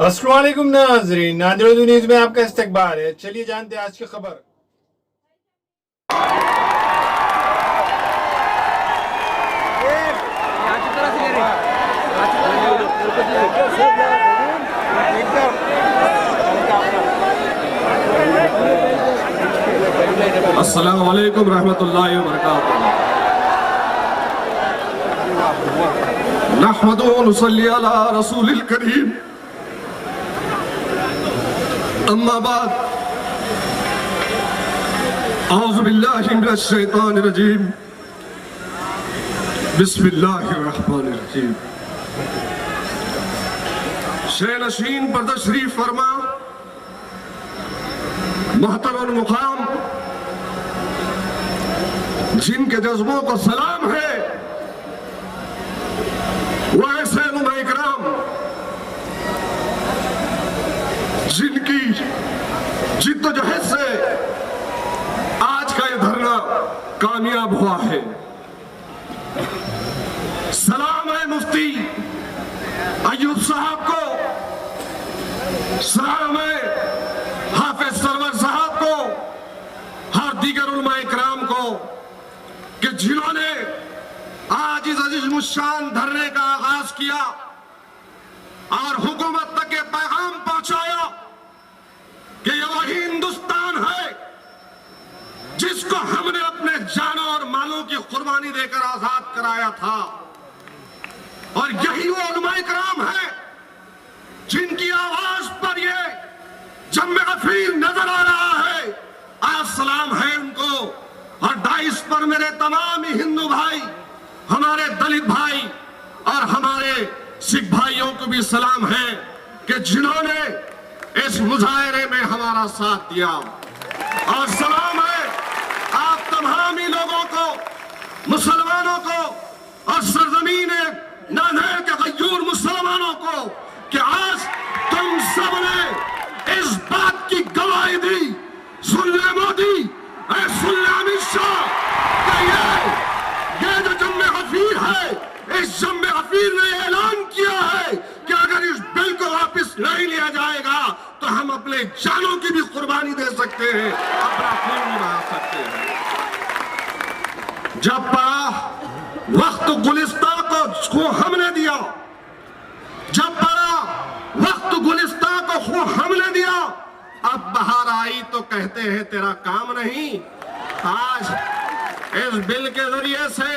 السلام علیکم ناظرین، نادر اردو نیوز میں آپ کا استقبال ہے۔ چلیے جانتے ہیں آج کی خبر۔ السلام علیکم رحمۃ اللہ وبرکاتہ۔ نحمد و نصلی علی رسول الکریم، اما بعد، اعوذ باللہ من الشیطان الرجیم، بسم اللہ الرحمن الرحیم۔ شہ نشین پر تشریف فرما محترم مقام، جن کے جذبوں کو سلام ہے، وہ ایسے علماء اکرام جن کی جد و جہد سے آج کا یہ دھرنا کامیاب ہوا ہے۔ سلام ہے مفتی ایوب صاحب کو، سلام ہے حافظ سرور صاحب کو، ہر دیگر علماء اکرام کو کہ جنہوں نے آج اس عظیم الشان دھرنے کا آغاز کیا اور حکومت تک یہ پیغام پہنچایا کہ یہ وہی ہندوستان ہے جس کو ہم نے اپنے جانوں اور مالوں کی قربانی دے کر آزاد کرایا تھا، اور یہی وہ علماء اکرام ہیں جن کی آواز پر یہ جم غفیر نظر آ رہا ہے۔ آج سلام ہے ان کو، اور ڈائس پر میرے تمام ہندو بھائی، ہمارے دلت بھائی اور ہمارے سکھ بھائیوں کو بھی سلام ہے کہ جنہوں نے اس مظاہرے میں ہمارا ساتھ دیا، اور سلام ہے آپ تمام ہی لوگوں کو، مسلمانوں کو اور سرزمین نانیر کے غیور مسلمانوں کو کہ آج تم سب نے اس بات کی گواہی دی، سن لے مودی، اے سن لے امت شاہ، کہ یہ جو جم غفیر ہے، اس جم غفیر نے اعلان کیا ہے کہ اگر اس بل کو واپس نہیں لیا جائے گا تو ہم اپنے جانوں کی بھی قربانی دے سکتے ہیں، اپنا خون بھی بہا سکتے ہیں۔ جب پڑا وقت گلستہ کو ہم نے دیا، جب پڑا وقت گلستہ کو ہم نے دیا، اب بہار آئی تو کہتے ہیں تیرا کام نہیں۔ آج اس بل کے ذریعے سے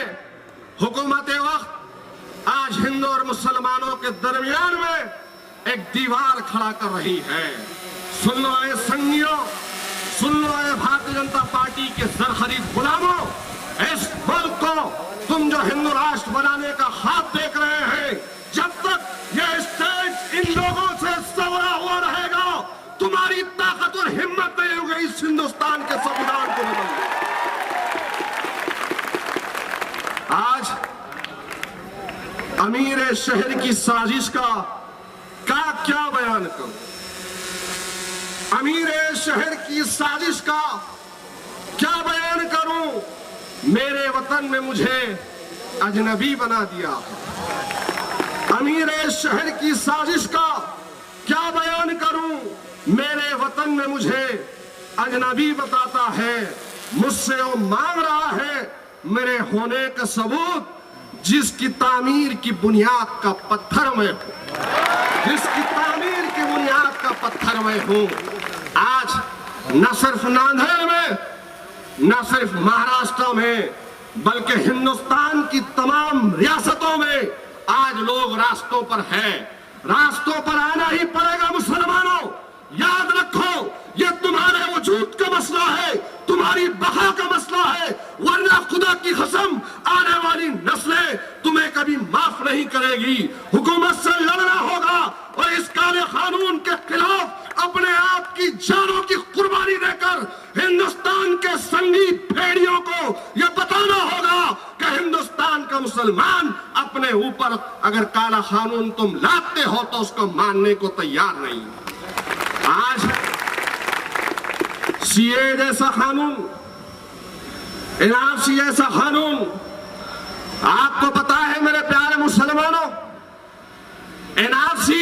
حکومت وقت آج ہندو اور مسلمانوں کے درمیان میں ایک دیوار کھڑا کر رہی ہے۔ سن لو اے سنگیوں، سن لو اے بھارتیہ جنتا پارٹی کے زرخرید غلاموں، اس ملک کو تم جو ہندو راشٹر بنانے کا خواب دیکھ رہے ہیں، جب تک یہ اسٹیٹ ان لوگوں سے سورا ہوا رہے گا، تمہاری طاقت اور ہمت نہیں ہوگی اس ہندوستان کے سنویدھان کو بدلنے۔ آج امیر شہر کی سازش کا کیا بیان کروں؟ امیر شہر کی سازش کا کیا بیان کروں؟ میرے وطن میں مجھے اجنبی بنا دیا۔ امیر شہر کی سازش کا کیا بیان کروں؟ میرے وطن میں مجھے اجنبی بتاتا ہے، مجھ سے وہ مانگ رہا ہے میرے ہونے کا ثبوت، جس کی تعمیر کی بنیاد کا پتھر میں ہوں، جس کی تعمیر کی بنیاد کا پتھر میں ہوں۔ آج نہ صرف ناندیڑ میں، نہ صرف مہاراشٹر میں، بلکہ ہندوستان کی تمام ریاستوں میں آج لوگ راستوں پر ہیں۔ راستوں پر آنا ہی پڑے گا مسلمانوں۔ یاد رکھو، یہ تمہارے وجود کا مسئلہ ہے، تمہاری بقا کا مسئلہ ہے، ورنہ خدا کی قسم آنے والی نسلیں تمہیں کبھی معاف نہیں کرے گی۔ حکومت سے لڑنا ہوگا اور اس کالے قانون کے خلاف اپنے آپ کی جانوں کی قربانی دے کر ہندوستان کے سنگی بھیڑیوں کو یہ بتانا ہوگا کہ ہندوستان کا مسلمان اپنے اوپر اگر کالا قانون تم لاتے ہو تو اس کو ماننے کو تیار نہیں۔ آج سی اے جیسا قانون، این آر سی جیسا قانون، آپ کو پتا ہے میرے پیارے مسلمانوں، این آر سی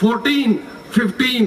14, 15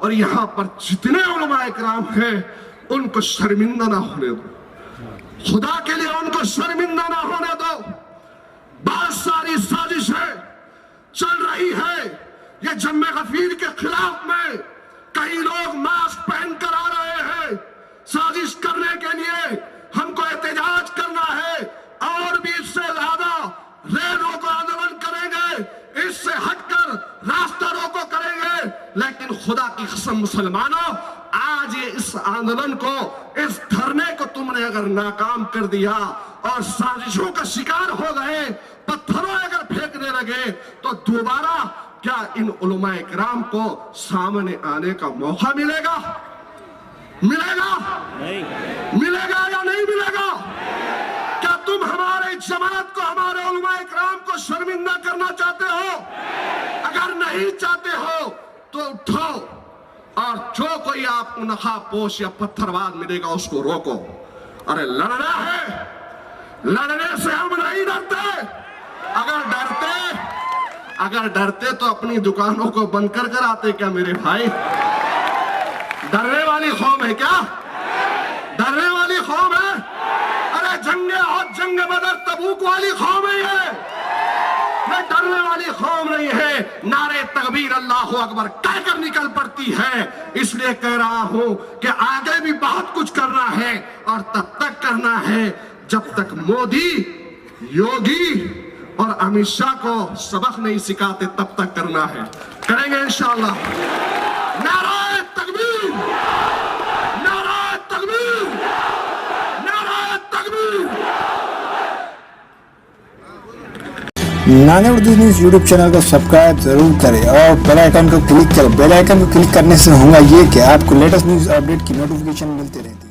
اور یہاں پر جتنے علماء اکرام ہیں ان کو شرمندہ نہ ہونے دو, خدا کے لیے ان کو شرمندہ نہ ہونے دو. بہت ساری سازشیں چل رہی ہے. یہ جم غفیر کے خلاف میں کئی لوگ ماسک پہن کر آ رہے ہیں سازش کرنے کے لیے. ہم کو احتجاج کرنا ہے اور بھی اس سے زیادہ ریل روکو آندولن کریں گے, اس سے ہٹ کر راستہ روکو کریں گے. لیکن خدا کی قسم مسلمانوں, آج یہ اس آندولن کو, اس دھرنے کو تم نے اگر ناکام کر دیا اور سازشوں کا شکار ہو گئے, پتھروں اگر پھینکنے لگے, تو دوبارہ کیا ان علماء اکرام کو سامنے آنے کا موقع ملے گا؟ ملے گا؟ ملے گا یا نہیں ملے گا؟ کیا تم ہمارے جماعت کو, ہمارے علماء اکرام کو شرمندہ کرنا چاہتے ہو؟ اگر نہیں چاہتے ہو تو اٹھو اور جو کوئی آپ کو نقاب پوش یا پتھر باز ملے گا اس کو روکو. ارے لڑنا ہے, لڑنے سے ہم نہیں ڈرتے. اگر ڈرتے تو اپنی دکانوں کو بند کر آتے کیا میرے بھائی؟ ڈرنے والی قوم ہے کیا؟ ڈرنے والی قوم ہے؟ ارے جنگ احد, جنگ بدر, تبوک والی قوم ہے یہ ڈرنے والی قوم نہیں ہے. نعرے تکبیر اللہ اکبر کہہ کر نکل پڑتی ہے. اس لیے کہہ رہا ہوں کہ آگے بھی بہت کچھ کرنا ہے اور تب تک کرنا ہے جب تک مودی, یوگی اور امت شاہ کو سبق نہیں سکھاتے, تب تک کرنا ہے. کریں گے انشاءاللہ. نعرہ تکبیر, نعرہ تکبیر, نعرہ تکبیر. نانے اردو نیوز یوٹیوب چینل کو سبسکرائب ضرور کریں اور بیل آئیکن کو کلک کریں. بیل آئیکن کو کلک کرنے سے ہوگا یہ کہ آپ کو لیٹسٹ نیوز اپڈیٹ کی نوٹیفیکیشن ملتی رہتی ہے.